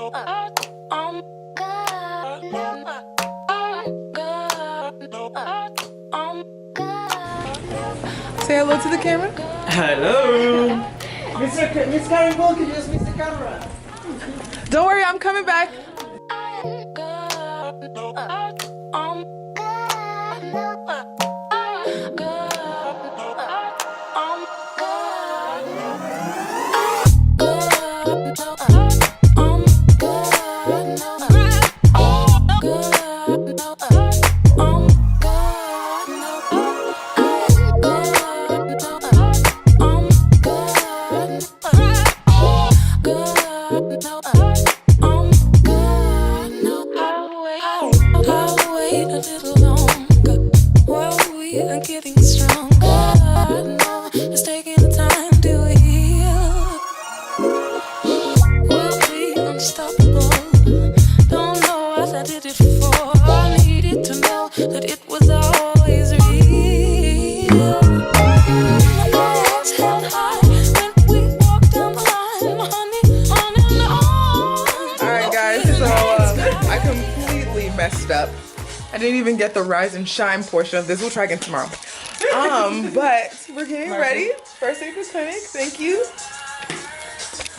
Say hello to the camera. Hello. Miss Karen Bull, can you just miss the camera? Don't worry, I'm coming back. Messed up. I didn't even get the rise and shine portion of this. We'll try again tomorrow. But we're getting ready. First day of the clinic. Thank you.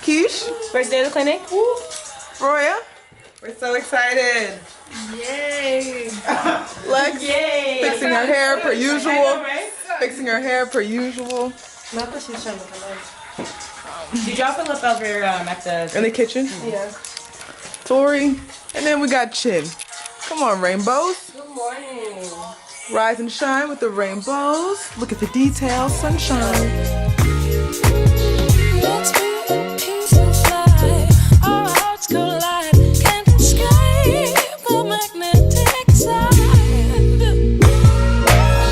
Keish. First day of the clinic. Woo. Roya. We're so excited. Yay. Lex. Yay. Fixing her hair per usual. Fixing her hair per usual. Did y'all fill up over at the... In the kitchen? Yeah. Tori. And then we got Chin. Come on, rainbows. Good morning. Rise and shine with the rainbows. Look at the details, sunshine. Let's be a piece of fly. Our hearts collide. Can't escape the magnetic side.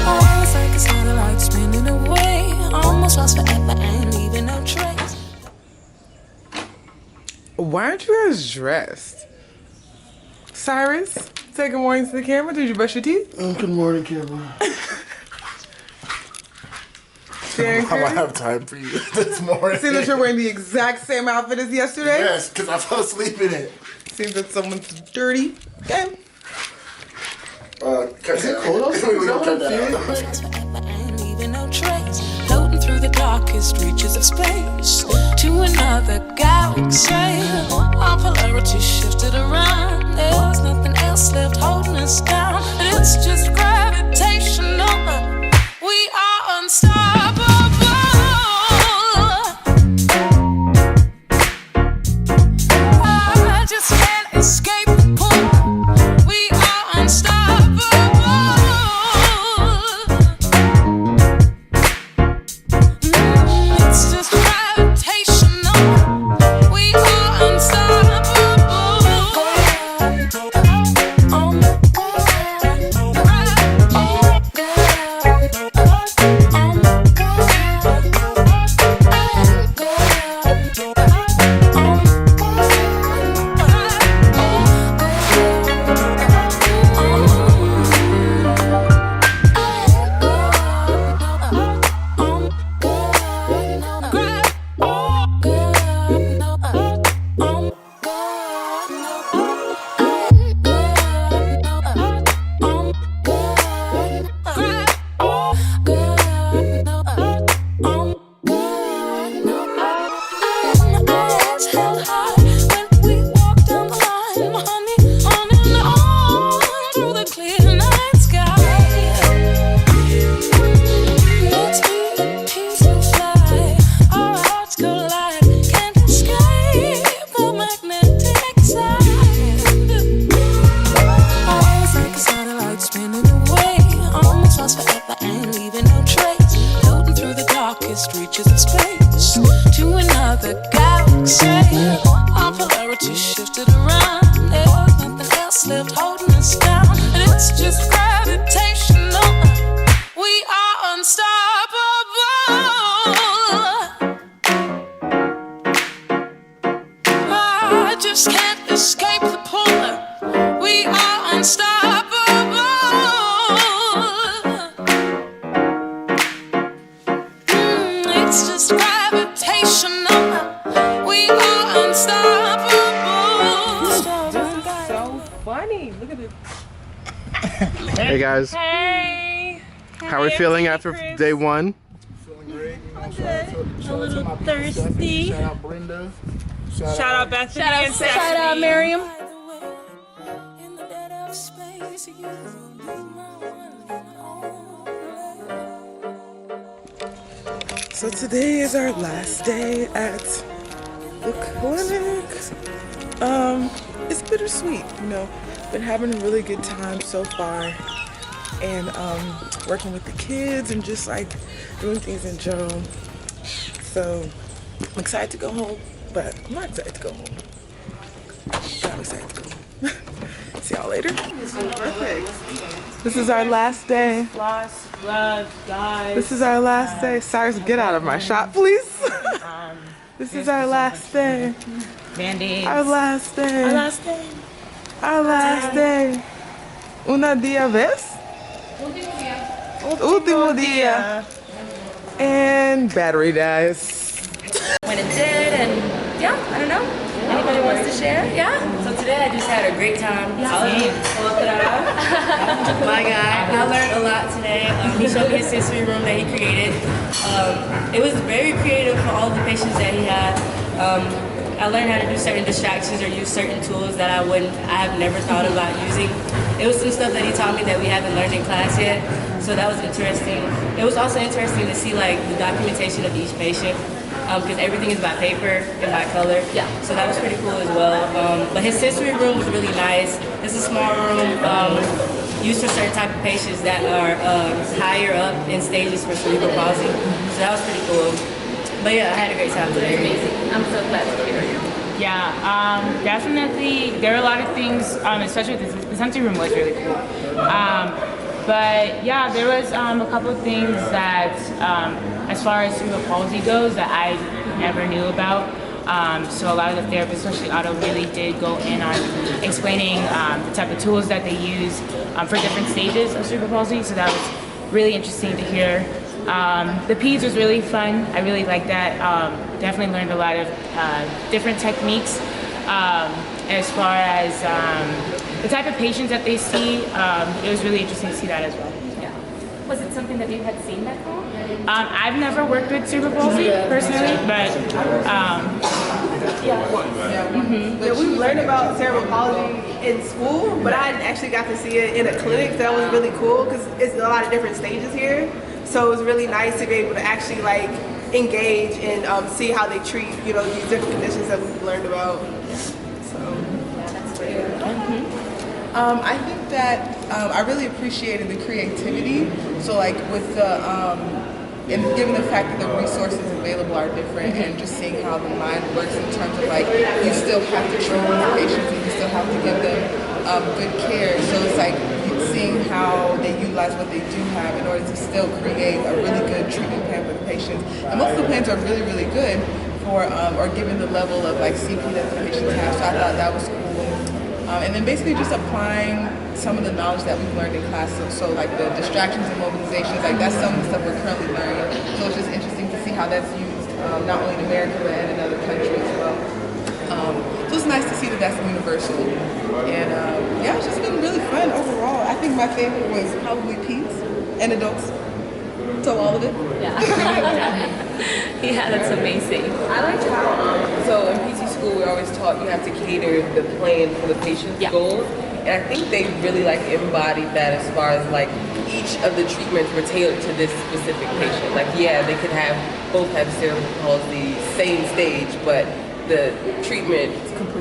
Almost like a satellite spinning away. Almost lost forever and leaving no trace. Why aren't you guys dressed? Cyrus, say good morning to the camera. Did you brush your teeth? Good morning, camera. How I have time for you this morning. See that you're wearing the exact same outfit as yesterday? Yes, because I fell asleep in it. Seems that someone's dirty. Okay. Is it cold outside? Floating through the darkest reaches of space to another galaxy. Our polarity shifted around. There's nothing else left holding us down. It's just gravitational. We are unstoppable. I just can't escape the pull. We are unstoppable. It's just gravitational. We are unstoppable. It's just gravitational. We are unstoppable. Hey guys. Hey. How are we feeling after day one? Feeling great. A little thirsty. Shout out Brenda. Shout out Bethany and Stephanie. Shout out Miriam. So today is our last day at the clinic. It's bittersweet, you know. Been having a really good time so far, and working with the kids and just like doing things in general. So I'm excited to go home, but I'm not excited to go home. I'm excited to go home. See y'all later. Perfect. This is our last day. Lost, love, guys. This is our last day. Cyrus, get out of my shop, please. This is our last day. Band-Aids. Our last day. Our last day. Our last day. Una dia vez? Último dia. And battery dies. When it did, and yeah, I don't know. Anybody wants to share? Yeah. So today I just had a great time. My guy, I learned a lot today. He showed me his sensory room that he created. It was very creative for all the patients that he had. I learned how to do certain distractions or use certain tools that I have never thought about using. It was some stuff that he taught me that we haven't learned in class yet, so that was interesting. It was also interesting to see like the documentation of each patient, because everything is by paper and by color. Yeah. So that was pretty cool as well. But his sensory room was really nice. It's a small room used for certain type of patients that are higher up in stages for cerebral palsy. So that was pretty cool. But yeah, I had a great time today. Amazing. I'm so glad to hear you. Yeah, definitely. There are a lot of things, especially the sensory room was really cool. But yeah, there was a couple of things that, as far as cerebral palsy goes, that I never knew about. So a lot of the therapists, especially Otto, really did go in on explaining the type of tools that they use for different stages of cerebral palsy. So that was really interesting to hear. The peds was really fun. I really liked that. Definitely learned a lot of different techniques as far as the type of patients that they see. It was really interesting to see that as well. Yeah. Was it something that you had seen back home? I've never worked with cerebral palsy personally, but Yeah, we learned about cerebral palsy in school, but I actually got to see it in a clinic. That was really cool because it's a lot of different stages here. So it was really nice to be able to actually like engage and see how they treat, you know, these different conditions that we've learned about. So That's great. I think that I really appreciated the creativity. So like with the, and given the fact that the resources available are different and just seeing how the mind works in terms of like, you still have to treat these patients and you still have to give them good care. So it's like seeing how they utilize what they do have in order to still create a really good treatment plan for the patients. And most of the plans are really, really good for, or given the level of like CP that the patients have. So I thought that was cool. And then basically just applying some of the knowledge that we've learned in class. So like the distractions and mobilizations, like that's some of the stuff we're currently learning. So it's just interesting to see how that's used, not only in America, but in another country as well. So it's nice to see that that's universal. And yeah, it's just been really fun overall. I think my favorite was probably peds and adults. So all of it. Yeah. Yeah, that's amazing. I liked how, so in PT school, we're always taught you have to cater the plan for the patient's goals. And I think they really like embodied that as far as like each of the treatments were tailored to this specific patient. Like, yeah, they could both have cerebral palsy, same stage, but the treatment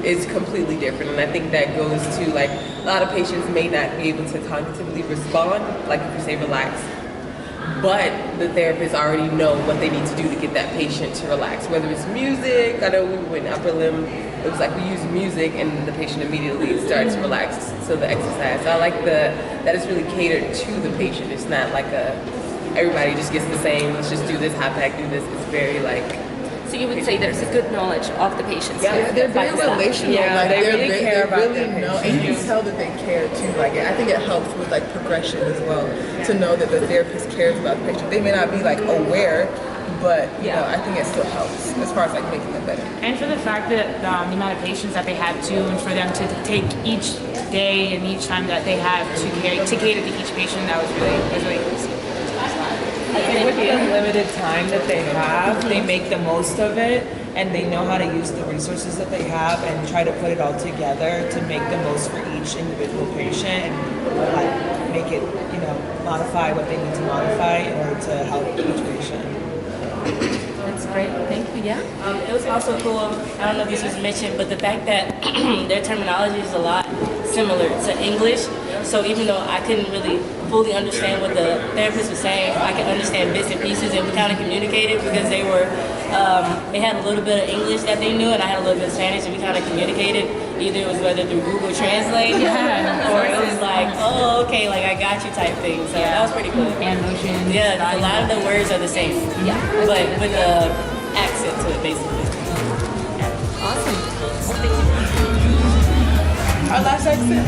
is completely different. And I think that goes to like, a lot of patients may not be able to cognitively respond, like if you say relax, but the therapists already know what they need to do to get that patient to relax. Whether it's music, I know we went upper limb, it was like we used music and the patient immediately started to relax. So the exercise, I like that it's really catered to the patient. It's not like everybody just gets the same, let's just do this, high pack, do this. It's very like, So you would say there's a good knowledge of the patients. Yeah, they're very relational. Yeah, like, they really care about really their know, and you can tell that they care too. Like, I think it helps with like progression as well to know that the therapist cares about the patient. They may not be like aware, but you know, I think it still helps as far as like making them better. And for the fact that the amount of patients that they have too, and for them to take each day and each time that they have to cater to each patient, that was really cool. I think with the limited time that they have, they make the most of it, and they know how to use the resources that they have and try to put it all together to make the most for each individual patient and like make it, you know, modify what they need to modify in order to help each patient. That's great. Thank you. Yeah. It was also cool. I don't know if this was mentioned, but the fact that their terminology is a lot similar to English. So even though I couldn't really fully understand what the therapist was saying, I could understand bits and pieces, and we kind of communicated because they were, they had a little bit of English that they knew, and I had a little bit of Spanish, and we kind of communicated. Either it was whether through Google Translate, or it was like, oh, okay, like I got you type thing. So that was pretty cool. And motion. Yeah, a lot of the words are the same. Yeah, but with the accent to it, basically. Our last accent.